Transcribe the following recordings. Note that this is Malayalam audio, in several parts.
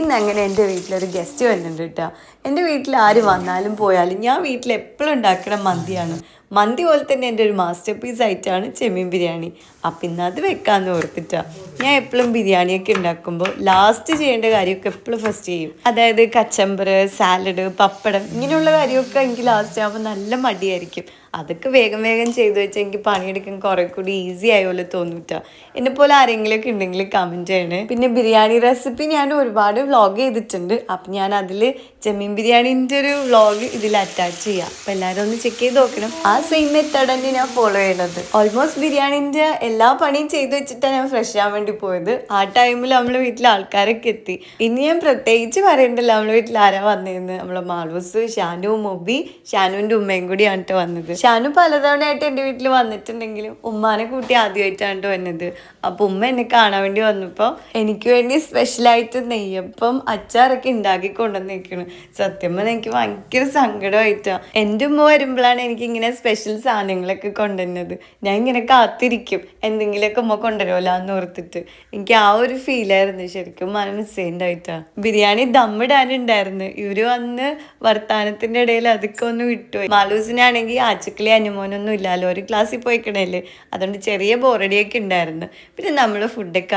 ഇന്ന് അങ്ങനെ എൻ്റെ വീട്ടിലൊരു ഗസ്റ്റ് വരുന്നുണ്ട് കേട്ടോ. എൻ്റെ വീട്ടിൽ ആര് വന്നാലും പോയാലും ഞാൻ വീട്ടിൽ എപ്പോഴും ഉണ്ടാക്കുന്ന മന്തിയാണ്. മന്തി പോലെ തന്നെ എൻ്റെ ഒരു മാസ്റ്റർ പീസ് ആയിട്ടാണ് ചെമ്മീൻ ബിരിയാണി. അപ്പം ഇന്ന് അത് വെക്കാമെന്ന് ഓർത്തിട്ടാണ്. ഞാൻ എപ്പോഴും ബിരിയാണിയൊക്കെ ഉണ്ടാക്കുമ്പോൾ ലാസ്റ്റ് ചെയ്യേണ്ട കാര്യമൊക്കെ എപ്പോഴും ഫസ്റ്റ് ചെയ്യും. അതായത് കച്ചമ്പർ, സാലഡ്, പപ്പടം ഇങ്ങനെയുള്ള കാര്യമൊക്കെ എനിക്ക് ലാസ്റ്റ് ആകുമ്പോൾ നല്ല മടിയായിരിക്കും. അതൊക്കെ വേഗം വേഗം ചെയ്തു വെച്ചാൽ എനിക്ക് പണിയെടുക്കാൻ കുറെ കൂടി ഈസി ആയപോലെ തോന്നിട്ടാ. എന്നെ പോലെ ആരെങ്കിലുമൊക്കെ ഉണ്ടെങ്കിൽ കമൻറ്റ് ചെയ്യണേ. പിന്നെ ബിരിയാണി റെസിപ്പി ഞാൻ ഒരുപാട് വ്ളോഗ് ചെയ്തിട്ടുണ്ട്. അപ്പം ഞാൻ അതിൽ ചെമ്മീൻ ബിരിയാണീൻ്റെ ഒരു വ്ളോഗ് ഇതിൽ അറ്റാച്ച് ചെയ്യാം. അപ്പം എല്ലാവരും ഒന്ന് ചെക്ക് ചെയ്ത് നോക്കണം. ആ സെയിം മെത്തേഡ് തന്നെ ഞാൻ ഫോളോ ചെയ്യണത്. ഓൾമോസ്റ്റ് ബിരിയാണീൻ്റെ എല്ലാ പണിയും ചെയ്ത് വെച്ചിട്ടാണ് ഞാൻ ഫ്രഷ് ആവാൻ വേണ്ടി പോയത്. ആ ടൈമിൽ നമ്മളെ വീട്ടിൽ ആൾക്കാരൊക്കെ എത്തി. ഇനി ഞാൻ പ്രത്യേകിച്ച് പറയണ്ടല്ലോ നമ്മളെ വീട്ടിൽ ആരാ വന്നതെന്ന്. നമ്മളെ മാളൂസ്, ഷാനു, മൊബി, ഷാനുവിൻ്റെ ഉമ്മയും കൂടിയാണ് വന്നത്. ഷാനു പലതവണയായിട്ട് എൻ്റെ വീട്ടിൽ വന്നിട്ടുണ്ടെങ്കിലും ഉമ്മാനെ കൂട്ടി ആദ്യമായിട്ടാണ് വന്നത്. അപ്പോൾ ഉമ്മ എന്നെ കാണാൻ വേണ്ടി വന്നപ്പോൾ എനിക്ക് വേണ്ടി സ്പെഷ്യലായിട്ട് നെയ്യപ്പം, അച്ചാറൊക്കെ ഉണ്ടാക്കി കൊണ്ടുവന്നിരിക്കണം. സത്യം പറഞ്ഞാൽ എനിക്ക് ഭയങ്കര സങ്കടമായിട്ടാണ്. എൻ്റെ ഉമ്മ വരുമ്പോഴാണ് എനിക്ക് ഇങ്ങനെ സ്പെഷ്യൽ സാധനങ്ങളൊക്കെ കൊണ്ടുവരുന്നത്. ഞാൻ ഇങ്ങനെ കാത്തിരിക്കും എന്തെങ്കിലുമൊക്കെ ഉമ്മ കൊണ്ടുവരുമല്ലോ എന്ന് ഓർത്തിട്ട്. എനിക്ക് ആ ഒരു ഫീലായിരുന്നു ശരിക്കും മനസ്സിലായിട്ടാണ്. ബിരിയാണി ദമ്മിടാനുണ്ടായിരുന്നു. ഇവർ വന്ന് വർത്താനത്തിൻ്റെ ഇടയിൽ അതൊക്കെ ഒന്ന് വിട്ടുപോയി. മാലൂസിനാണെങ്കിൽ ആച്ചക്കിളി അനുമോനൊന്നും ഇല്ലല്ലോ, ഒരു ക്ലാസ്സിൽ പോയിക്കണല്ലേ, അതുകൊണ്ട് ചെറിയ ബോറടിയൊക്കെ ഉണ്ടായിരുന്നു. പിന്നെ നമ്മൾ ഫുഡൊക്കെ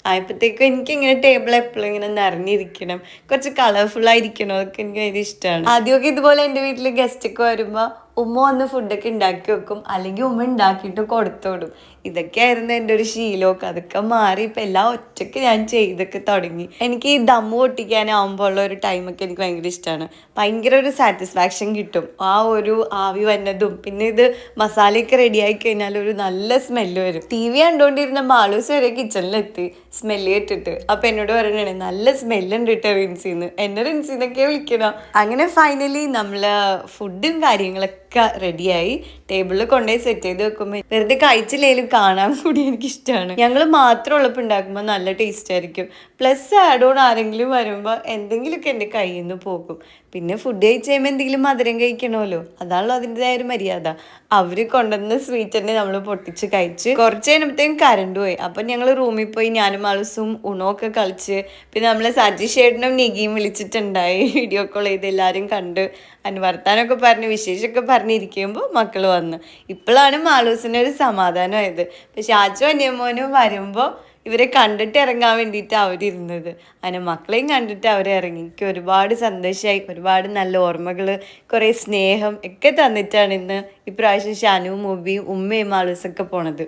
ആയപ്പോഴത്തേക്കും എനിക്കിങ്ങനെ ടേബിൾ എപ്പോഴും ഇങ്ങനെ നിറഞ്ഞിരിക്കണം, കുറച്ച് കളർഫുള്ളായിരിക്കണം, അതൊക്കെ എനിക്ക് ഭയങ്കര ഇഷ്ടമാണ്. ആദ്യമൊക്കെ ഇതുപോലെ എൻ്റെ വീട്ടിൽ ഗസ്റ്റൊക്കെ വരുമ്പോൾ ഉമ്മ വന്ന് ഫുഡൊക്കെ ഉണ്ടാക്കി വെക്കും, അല്ലെങ്കിൽ ഉമ്മ ഉണ്ടാക്കിയിട്ട് കൊടുത്തോടും. ഇതൊക്കെയായിരുന്നു എൻ്റെ ഒരു ശീലമൊക്കെ. അതൊക്കെ മാറി ഇപ്പം എല്ലാം ഒറ്റയ്ക്ക് ഞാൻ ചെയ്തൊക്കെ തുടങ്ങി. എനിക്ക് ഈ ദമ്മ് പൊട്ടിക്കാനാവുമ്പോൾ ഉള്ള ഒരു ടൈമൊക്കെ എനിക്ക് ഭയങ്കര ഇഷ്ടമാണ്. ഭയങ്കര ഒരു സാറ്റിസ്ഫാക്ഷൻ കിട്ടും ആ ഒരു ആവി വന്നതും. പിന്നെ ഇത് മസാലയൊക്കെ റെഡി ആയി കഴിഞ്ഞാൽ ഒരു നല്ല സ്മെല്ല് വരും. ടി വി കണ്ടുകൊണ്ടിരുന്ന മാളൂസ് വരെ കിച്ചണിലെത്തി സ്മെല്ല് കേട്ടിട്ട്. അപ്പം എന്നോട് പറയണേ നല്ല സ്മെല്ലുണ്ട് കേട്ടോ റിൻസിന്ന്. എന്നെ റിൻസിന്നൊക്കെ വിളിക്കണം. അങ്ങനെ ഫൈനലി നമ്മൾ ഫുഡും കാര്യങ്ങളൊക്കെ റെഡിയായി ടേബിളിൽ കൊണ്ടുപോയി സെറ്റ് ചെയ്ത് വെക്കുമ്പോൾ വെറുതെ കഴിച്ചില്ലേലും കാണാൻ കൂടി എനിക്കിഷ്ടമാണ്. ഞങ്ങൾ മാത്രം ഉള്ളപ്പോൾ ഉണ്ടാക്കുമ്പോൾ നല്ല ടേസ്റ്റ് ആയിരിക്കും. പ്ലസ് ആഡ് ഓൺ ആരെങ്കിലും വരുമ്പോൾ എന്തെങ്കിലുമൊക്കെ എൻ്റെ കയ്യിൽ നിന്ന് പോകും. പിന്നെ ഫുഡ് കഴിച്ച് കഴിയുമ്പോൾ എന്തെങ്കിലും മധുരം കഴിക്കണമല്ലോ, അതാണല്ലോ അതിൻ്റെതായ ഒരു മര്യാദ. അവർ കൊണ്ടുവന്ന സ്വീറ്റ് തന്നെ നമ്മൾ പൊട്ടിച്ച് കഴിച്ച് കുറച്ച് കഴിഞ്ഞപ്പോഴത്തേക്കും കറണ്ട് പോയി. അപ്പം ഞങ്ങൾ റൂമിൽ പോയി ഞാനും മാളൂസും ഉണൊക്കെ കളിച്ച്. പിന്നെ നമ്മളെ സജീഷ് ചേട്ടനും നികിയും വിളിച്ചിട്ടുണ്ടായി. വീഡിയോ കോൾ ചെയ്ത് എല്ലാവരും കണ്ട് വർത്താനമൊക്കെ പറഞ്ഞ് വിശേഷമൊക്കെ പറഞ്ഞിരിക്കുമ്പോൾ മക്കൾ വന്ന്. ഇപ്പോഴാണ് മാളൂസിനൊരു സമാധാനമായത്. പക്ഷെ ആച്ചോ അനിയമ്മോനും വരുമ്പോൾ ഇവരെ കണ്ടിട്ട് ഇറങ്ങാൻ വേണ്ടിയിട്ട് അവരിരുന്നത്. അങ്ങനെ മക്കളെയും കണ്ടിട്ട് അവരെ ഇറങ്ങി. എനിക്ക് ഒരുപാട് സന്തോഷമായി. ഒരുപാട് നല്ല ഓർമ്മകൾ, കുറേ സ്നേഹം ഒക്കെ തന്നിട്ടാണ് ഇന്ന് ഇപ്രാവശ്യം ഷാനുവും, മൊബിയും, ഉമ്മയും മാളൂസൊക്കെ പോണത്.